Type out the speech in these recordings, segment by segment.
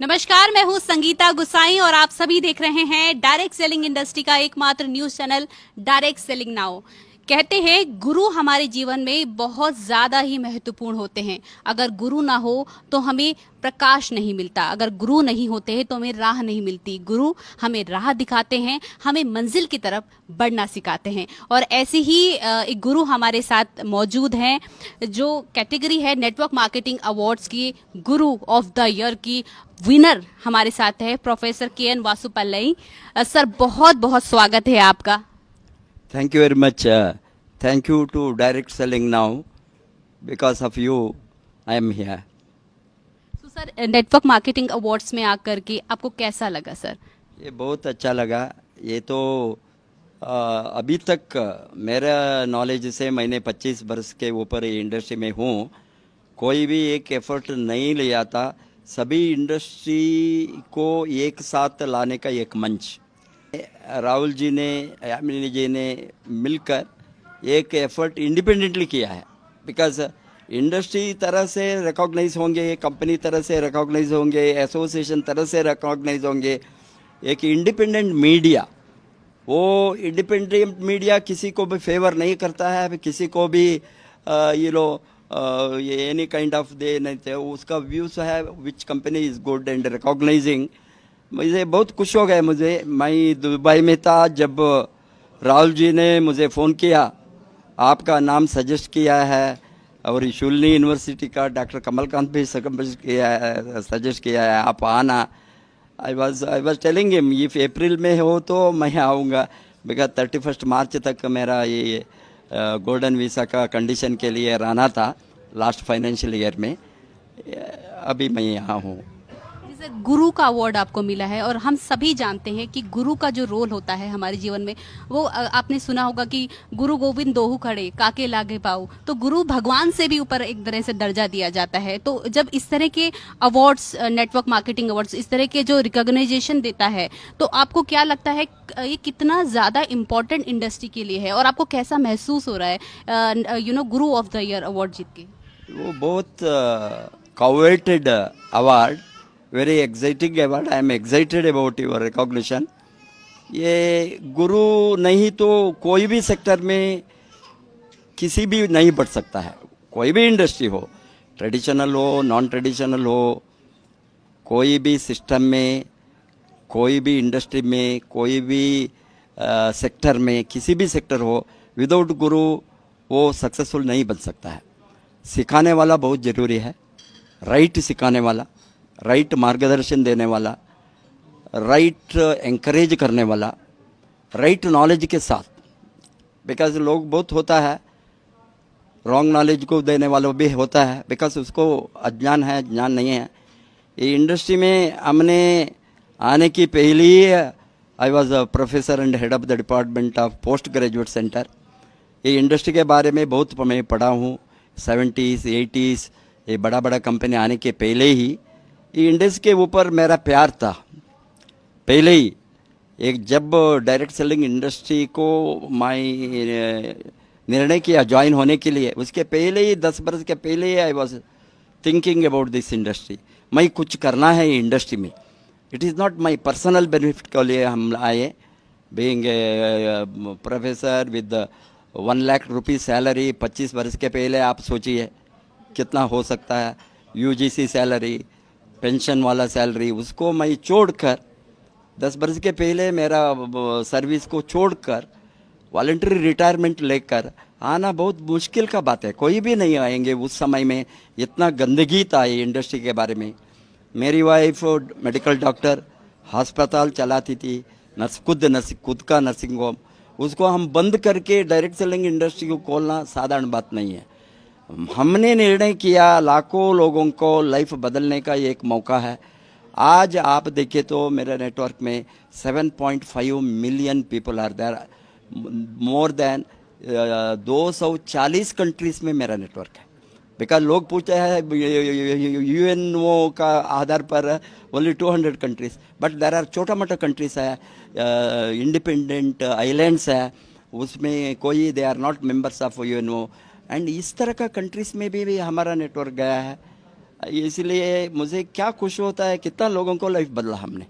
नमस्कार, मैं हूँ संगीता गुसाई और आप सभी देख रहे हैं डायरेक्ट सेलिंग इंडस्ट्री का एकमात्र news channel direct selling now. कहते हैं गुरु हमारे जीवन में बहुत ज्यादा ही महत्वपूर्ण होते हैं। अगर गुरु ना हो तो हमें प्रकाश नहीं मिलता, अगर गुरु नहीं होते हैं तो हमें राह नहीं मिलती। गुरु हमें राह दिखाते हैं, हमें मंजिल की तरफ बढ़ना सिखाते हैं। और ऐसे ही एक गुरु हमारे साथ मौजूद हैं। जो कैटेगरी है नेटवर्क मार्केटिंग अवार्ड्स की गुरु ऑफ द ईयर की विनर हमारे साथ है प्रोफेसर के.एन. वासुपल्लई। सर, बहुत बहुत स्वागत है आपका। Thank you very much. Thank you to Direct Selling Now. Because of you, I am here. तो सर, नेटवर्क मार्केटिंग अवार्ड्स में आकर के आपको कैसा लगा सर? ये बहुत अच्छा लगा। ये तो अभी तक मेरा नॉलेज से मैंने 25 वर्ष के ऊपर इंडस्ट्री में हूँ, कोई भी एक एफर्ट नहीं लिया था। सभी इंडस्ट्री को एक साथ लाने का एक मंच राहुल जी ने, यामिनी जी ने मिलकर एक एफर्ट इंडिपेंडेंटली किया है। बिकॉज इंडस्ट्री तरह से रिकॉग्नाइज होंगे, कंपनी तरह से रिकॉग्नाइज होंगे, एसोसिएशन तरह से रिकॉग्नाइज होंगे। एक इंडिपेंडेंट मीडिया, वो इंडिपेंडेंट मीडिया किसी को भी फेवर नहीं करता है, किसी को भी ये एनी काइंड ऑफ दे नहीं थे। उसका व्यूज है which company is good and recognising. मुझे बहुत खुश हो गए। मैं दुबई में था जब राहुल जी ने मुझे फ़ोन किया, आपका नाम सजेस्ट किया है, और शुल्नी यूनिवर्सिटी का डॉक्टर कमलकांत भी सजेस्ट किया है आप आना। I was telling him if April में हो तो मैं आऊँगा, बिकॉज 31 मार्च तक मेरा ये गोल्डन वीज़ा का कंडीशन के लिए रहना था लास्ट फाइनेंशियल ईयर में। अभी मैं यहाँ हूँ। सर, गुरु का अवार्ड आपको मिला है और हम सभी जानते हैं कि गुरु का जो रोल होता है हमारे जीवन में, वो आपने सुना होगा कि गुरु गोविंद दोहु खड़े काके लागे पाऊ। तो गुरु भगवान से भी ऊपर एक तरह से दर्जा दिया जाता है। तो जब इस तरह के अवार्ड्स, नेटवर्क मार्केटिंग अवार्ड्स, इस तरह के जो रिकॉग्नाइजेशन देता है, तो आपको क्या लगता है ये कितना ज़्यादा इम्पोर्टेंट इंडस्ट्री के लिए है और आपको कैसा महसूस हो रहा है गुरु ऑफ द ईयर अवार्ड जीत के? वो बहुत coveted award, very exciting award. I am excited about your recognition. ये गुरु नहीं तो कोई भी सेक्टर में किसी भी नहीं बढ़ सकता है। कोई भी इंडस्ट्री हो, ट्रेडिशनल हो, नॉन ट्रेडिशनल हो, कोई भी सिस्टम में, कोई भी इंडस्ट्री में, कोई भी सेक्टर में, किसी भी सेक्टर हो, विदाउट गुरु वो सक्सेसफुल नहीं बन सकता है। सिखाने वाला बहुत ज़रूरी है, राइट सिखाने वाला, राइट मार्गदर्शन देने वाला, राइट एंकरेज करने वाला, राइट नॉलेज के साथ। बिकॉज लोग बहुत होता है, रॉन्ग नॉलेज को देने वाला भी होता है, बिकॉज उसको अज्ञान है, ज्ञान नहीं है। ये इंडस्ट्री में हमने आने की पहले ही I was professor and head of the department of post graduate centre. ये इंडस्ट्री के बारे में बहुत मैं पढ़ा हूँ। 70s 80s ये बड़ा बड़ा कंपनी आने के पहले ही ये इंडस्ट्री के ऊपर मेरा प्यार था। पहले ही एक जब डायरेक्ट सेलिंग इंडस्ट्री को मैं निर्णय किया ज्वाइन होने के लिए, उसके पहले ही 10 वर्ष के पहले ही I was thinking about this industry. मैं कुछ करना है इंडस्ट्री में। It is not my personal benefit के लिए हम आए। Being professor with 1 lakh rupees salary 25 वर्ष के पहले, आप सोचिए कितना हो सकता है। यूजीसी सैलरी, पेंशन वाला सैलरी, उसको मैं छोड़कर 10 वर्ष के पहले मेरा सर्विस को छोड़कर वॉलंटरी रिटायरमेंट लेकर आना बहुत मुश्किल का बात है। कोई भी नहीं आएंगे उस समय में। इतना गंदगी था ये इंडस्ट्री के बारे में। मेरी वाइफ मेडिकल डॉक्टर, अस्पताल चलाती थी, खुद का नर्सिंग होम, उसको हम बंद करके डायरेक्ट सेलिंग इंडस्ट्री को खोलना साधारण बात नहीं है। हमने निर्णय किया, लाखों लोगों को लाइफ बदलने का ये एक मौका है। आज आप देखिए तो मेरे नेटवर्क में 7.5 million people are there. More than 240 countries में मेरा नेटवर्क है। बिकॉज लोग पूछते हैं यूएनओ का आधार पर only 200 countries, but there are छोटा मोटा कंट्रीज है, इंडिपेंडेंट आइलैंड्स है, उसमें कोई they are not members of UNO. And इस तरह का कंट्रीज में भी हमारा नेटवर्क गया है। इसलिए मुझे क्या खुश होता है, कितना लोगों को लाइफ बदला हमने।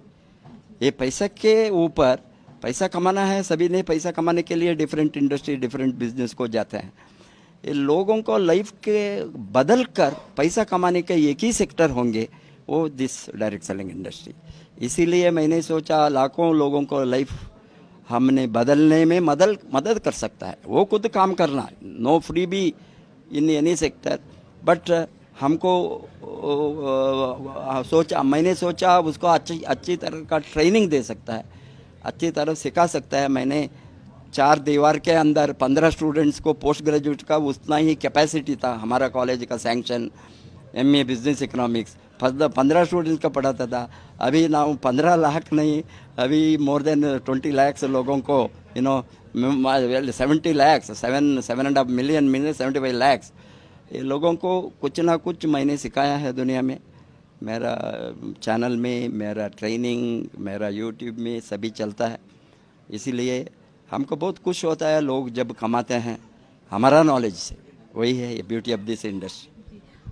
ये पैसा के ऊपर, पैसा कमाना है, सभी ने पैसा कमाने के लिए डिफरेंट इंडस्ट्री डिफरेंट बिजनेस को जाते हैं। ये लोगों को लाइफ के बदल कर पैसा कमाने के एक ही सेक्टर होंगे, वो दिस डायरेक्ट सेलिंग इंडस्ट्री। इसीलिए मैंने सोचा लाखों लोगों को लाइफ हमने बदलने में मदद कर सकता है। वो खुद काम करना, no free be in any sector, but हमको मैंने सोचा उसको अच्छी तरह का ट्रेनिंग दे सकता है, अच्छी तरह सिखा सकता है। मैंने 4 दीवार के अंदर 15 स्टूडेंट्स को पोस्ट ग्रेजुएट का उतना ही कैपेसिटी था हमारा कॉलेज का sanction, MA business economics 15 students का पढ़ाता था। अभी ना 15 लाख नहीं, अभी मोर देन 20 lakhs लोगों को 70 lakhs 7.5 million 75 lakhs ये लोगों को कुछ ना कुछ मैंने सिखाया है दुनिया में। मेरा चैनल में, मेरा ट्रेनिंग, मेरा यूट्यूब में सभी चलता है। इसीलिए हमको बहुत खुश होता है लोग जब कमाते हैं हमारा नॉलेज से। वही है ये ब्यूटी ऑफ दिस इंडस्ट्री।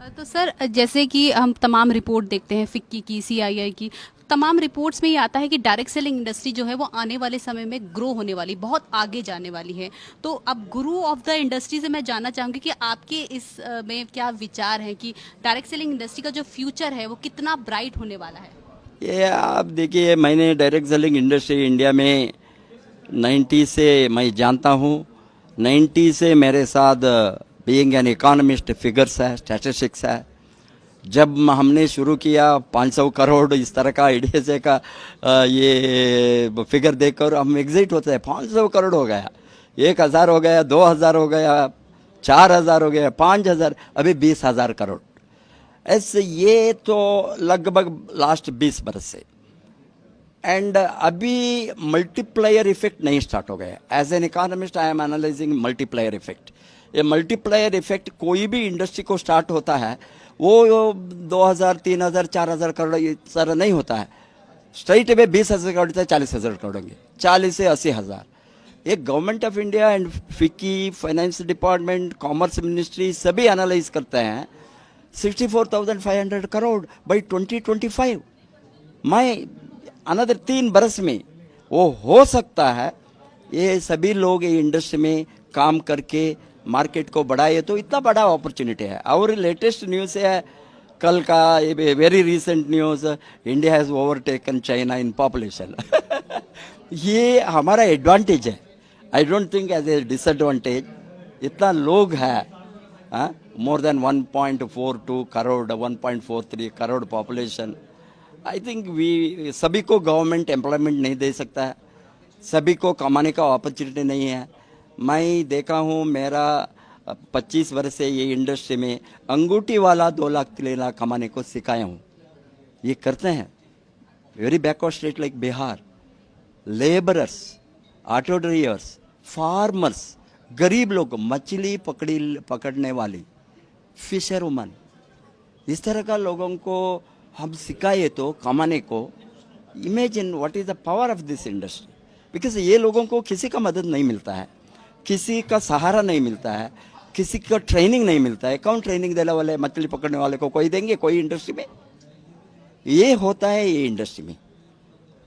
तो सर, जैसे कि हम तमाम रिपोर्ट देखते हैं, फिक्की की, CII की, तमाम रिपोर्ट्स में ये आता है कि डायरेक्ट सेलिंग इंडस्ट्री जो है वो आने वाले समय में ग्रो होने वाली, बहुत आगे जाने वाली है। तो अब गुरु ऑफ द इंडस्ट्री से मैं जानना चाहूँगी कि आपके इस में क्या विचार हैं कि डायरेक्ट सेलिंग इंडस्ट्री का जो फ्यूचर है वो कितना ब्राइट होने वाला है? ये आप देखिए, मैंने डायरेक्ट सेलिंग इंडस्ट्री इंडिया में 90 से मैं जानता हूँ। 90 से मेरे साथ बीइंग एन इकोनॉमिस्ट फिगर्स है, स्टैटिस्टिक्स है। जब हमने शुरू किया 500 करोड़ इस तरह का आइडिया से का ये फिगर देखकर हम एग्जिट होते हैं। 500 करोड़ हो गया, 1000 हो गया, 2000 हो गया, 4000 हो गया, 5000, अभी 20,000 करोड़। ऐसे ये तो लगभग लास्ट 20 बरस से। एंड अभी मल्टीप्लायर इफेक्ट नहीं स्टार्ट हो गया। As an economist I am analysing multiplier effect. ये मल्टीप्लायर इफेक्ट कोई भी इंडस्ट्री को स्टार्ट होता है वो 2000, 3000, 4000 करोड़ इस तरह नहीं होता है। स्ट्रेट वे 20,000 करोड़ से 40,000 करोड़ होंगे, 40 से 80,000। एक government of India and FICCI, finance department, commerce ministry सभी एनालाइज करते हैं 64,500 करोड़ बाई 2025। मैं अनदर 3 बरस में वो हो सकता है। ये सभी लोग ये इंडस्ट्री में काम करके मार्केट को बढ़ाए तो इतना बड़ा अपॉर्चुनिटी है। और लेटेस्ट न्यूज़ है कल का, very recent news, India has overtaken China in population. ये हमारा एडवांटेज है, I don't think as a disadvantage. इतना लोग है, more than 1.42 crore, 1.43 crore population. I think we सभी को गवर्नमेंट एम्प्लॉयमेंट नहीं दे सकता है, सभी को कमाने का अपॉर्चुनिटी नहीं है। मैं देखा हूँ, मेरा 25 वर्ष से ये इंडस्ट्री में अंगूठी वाला 2 लाख 3 लाख कमाने को सिखाया हूँ। ये करते हैं very backward state like Bihar, labourers, auto drivers, farmers, गरीब लोग, मछली पकड़ने वाली, फिशर वुमन, इस तरह का लोगों को हम सिखाए तो कमाने को। Imagine what is the power of this industry. Because ये लोगों को किसी का मदद नहीं मिलता है, किसी का सहारा नहीं मिलता है, किसी का ट्रेनिंग नहीं मिलता है। कौन ट्रेनिंग देने वाले? मछली पकड़ने वाले को कोई देंगे कोई इंडस्ट्री में? ये होता है ये इंडस्ट्री में।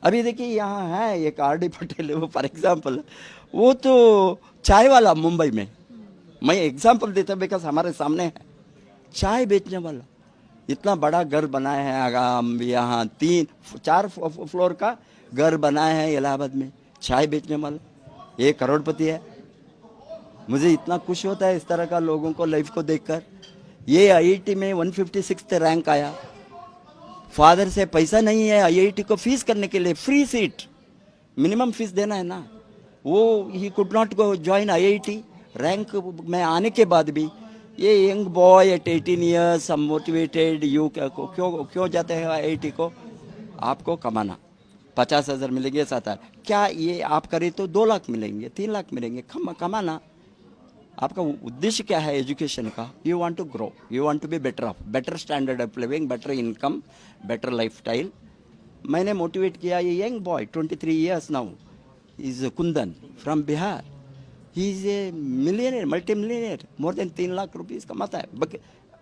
अभी देखिए यहाँ है एक RD पटेल, वो फॉर एग्जाम्पल, वो तो चाय वाला मुंबई में, मैं एग्जाम्पल देता बिकॉज हमारे सामने है, चाय बेचने वाला इतना बड़ा घर बनाया है। यहाँ 3-4 फ्लोर का घर बनाया है इलाहाबाद में, चाय बेचने वाला, ये करोड़पति है। मुझे इतना खुश होता है इस तरह का लोगों को लाइफ को देखकर। ये IIT में 156th रैंक आया। फादर से पैसा नहीं है IIT को फीस करने के लिए, फ्री सीट, मिनिमम फीस देना है ना। वो he could not go join IIT। Rank में आने के बाद भी ये young boy eight 18 years motivated, you क्यों जाते हैं IIT को? आपको कमाना 50,000 मिलेंगे, 7,000, क्या ये आप करें तो 2 लाख मिलेंगे, 3 लाख मिलेंगे, कमाना। आपका उद्देश्य क्या है एजुकेशन का? You want to grow, you want to be better off, better standard of living, better income, better life style. मैंने मोटिवेट किया ये young boy 23 years now, is Kundan from Bihar. He is a millionaire, multi millionaire, more than 3 lakh rupees कमाता है।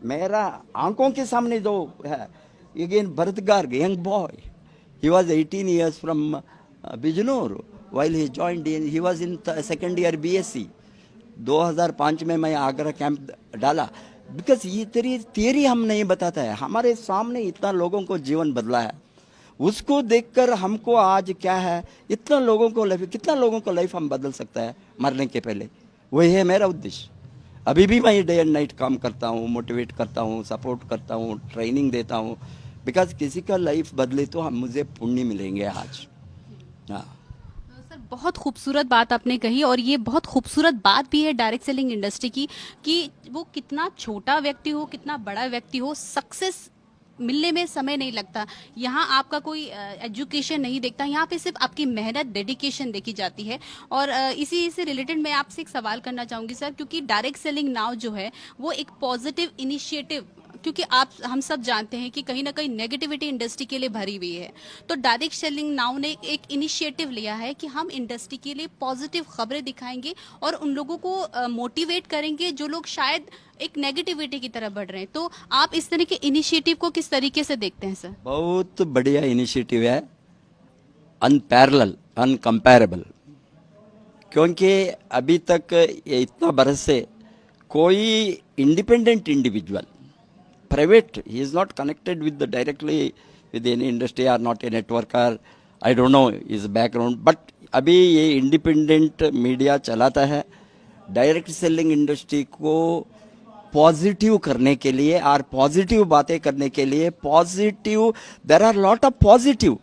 मेरा आंखों के सामने जो है, again Bharat Garg, young boy, he was 18 years from Bijnor while he joined in, he was in second year BSc. 2005 में मैं आगरा कैंप डाला, बिकॉज ये तेरी थियरी हम नहीं बताता है, हमारे सामने इतना लोगों को जीवन बदला है, उसको देखकर हमको आज क्या है, इतना लोगों को लाइफ, कितना लोगों को लाइफ हम बदल सकता है मरने के पहले, वही है मेरा उद्देश्य। अभी भी मैं डे एंड नाइट काम करता हूँ, मोटिवेट करता हूँ, सपोर्ट करता हूँ, ट्रेनिंग देता हूँ, बिकॉज किसी का लाइफ बदले तो हम मुझे पुण्य मिलेंगे आज। हाँ सर, बहुत खूबसूरत बात आपने कही, और ये बहुत खूबसूरत बात भी है डायरेक्ट सेलिंग इंडस्ट्री की कि वो कितना छोटा व्यक्ति हो, कितना बड़ा व्यक्ति हो, सक्सेस मिलने में समय नहीं लगता। यहाँ आपका कोई एजुकेशन नहीं देखता, यहाँ पे सिर्फ आपकी मेहनत, डेडिकेशन देखी जाती है। और इसी से रिलेटेड मैं आपसे एक सवाल करना चाहूंगी सर, क्योंकि डायरेक्ट सेलिंग नाउ जो है वो एक पॉजिटिव इनिशिएटिव, क्योंकि हम सब जानते हैं कि कहीं ना कहीं नेगेटिविटी इंडस्ट्री के लिए भरी हुई है, तो डायरेक्ट सेलिंग नाउ ने एक इनिशिएटिव लिया है कि हम इंडस्ट्री के लिए पॉजिटिव खबरें दिखाएंगे और उन लोगों को मोटिवेट करेंगे जो लोग शायद एक नेगेटिविटी की तरफ बढ़ रहे हैं। तो आप इस तरह के इनिशिएटिव को किस तरीके से देखते हैं सर? बहुत बढ़िया इनिशिएटिव है, अनपैरेलल, अनकंपेरेबल, क्योंकि अभी तक ये इतना बरस से कोई independent individual, private, he is not connected with the directly with any industry or not a networker, I don't know his background, but अभी ये इंडिपेंडेंट मीडिया चलाता है डायरेक्ट सेलिंग इंडस्ट्री को पॉजिटिव करने के लिए और पॉजिटिव बातें करने के लिए। Positive, there are lot of positive.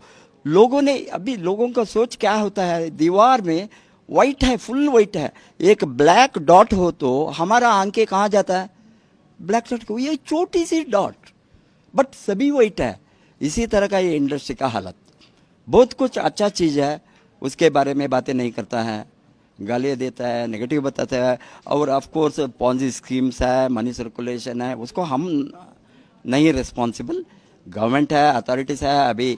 लोगों ने, अभी लोगों का सोच क्या होता है, दीवार में वाइट है, फुल वाइट है, एक ब्लैक डॉट हो तो हमारा आंखें कहाँ जाता है, ब्लैक डॉट को, ये छोटी सी डॉट, बट सभी वाइट है। इसी तरह का ये इंडस्ट्री का हालत, बहुत कुछ अच्छा चीज़ है उसके बारे में बातें नहीं करता है, गालियाँ देता है, नेगेटिव बताता है, और ऑफ कोर्स पॉन्जी स्कीम्स है, मनी सर्कुलेशन है, उसको हम नहीं रिस्पॉन्सिबल, गवर्नमेंट है, अथॉरिटीज़ है। अभी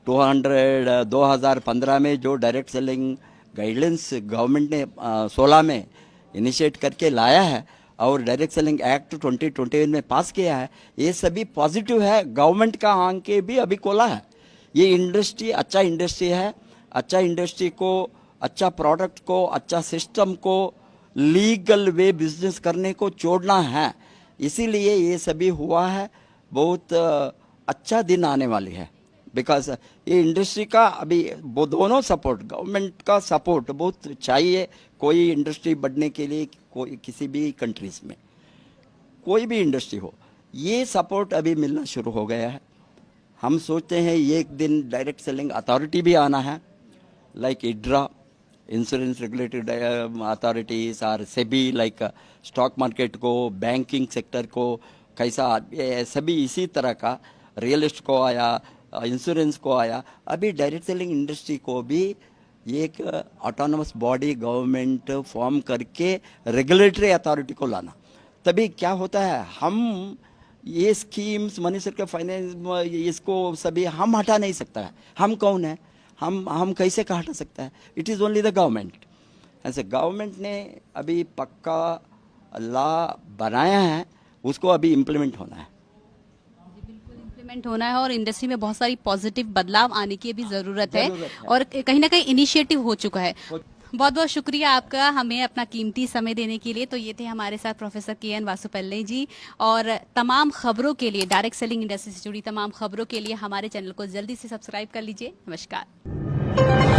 2015 में जो डायरेक्ट सेलिंग गाइडलाइंस गवर्नमेंट ने 16 में इनिशिएट करके लाया है और डायरेक्ट सेलिंग एक्ट 2021 में पास किया है, ये सभी पॉजिटिव है। गवर्नमेंट का आंखें भी अभी खोला है, ये इंडस्ट्री अच्छा इंडस्ट्री है, अच्छा इंडस्ट्री को, अच्छा प्रोडक्ट को, अच्छा सिस्टम को, लीगल वे बिजनेस करने को छोड़ना है, इसीलिए ये सभी हुआ है। बहुत अच्छा दिन आने वाली है, बिकॉज ये इंडस्ट्री का अभी वो दोनों सपोर्ट, गवर्नमेंट का सपोर्ट बहुत चाहिए कोई इंडस्ट्री बढ़ने के लिए, कोई किसी भी कंट्रीज में कोई भी इंडस्ट्री हो, ये सपोर्ट अभी मिलना शुरू हो गया है। हम सोचते हैं एक दिन डायरेक्ट सेलिंग अथॉरिटी भी आना है, लाइक इड्रा, इंश्योरेंस रेगुलेटरी अथॉरिटीज, और सेबी, लाइक स्टॉक मार्केट को, बैंकिंग सेक्टर को कैसा, सभी इसी तरह का, रियल एस्टेट को आया, इंश्योरेंस को आया, अभी डायरेक्ट सेलिंग इंडस्ट्री को भी एक ऑटोनमस बॉडी गवर्नमेंट फॉर्म करके रेगुलेटरी अथॉरिटी को लाना, तभी क्या होता है, हम ये स्कीम्स, मनी सर्कुलेशन, फाइनेंस, इसको सभी हम हटा नहीं सकता है। हम कौन है, हम कैसे का हटा सकता है, it is only the government. ऐसे गवर्नमेंट ने अभी पक्का लॉ बनाया है, उसको अभी इम्प्लीमेंट होना है, इम्प्लीमेंट होना है, और इंडस्ट्री में बहुत सारी पॉजिटिव बदलाव आने की भी जरूरत है, और कहीं ना कहीं इनिशिएटिव हो चुका है। बहुत बहुत शुक्रिया आपका हमें अपना कीमती समय देने के लिए। तो ये थे हमारे साथ प्रोफेसर के.एन. वासुपल्ले जी, और तमाम खबरों के लिए, डायरेक्ट सेलिंग इंडस्ट्री से जुड़ी तमाम खबरों के लिए हमारे चैनल को जल्दी से सब्सक्राइब कर लीजिए। नमस्कार।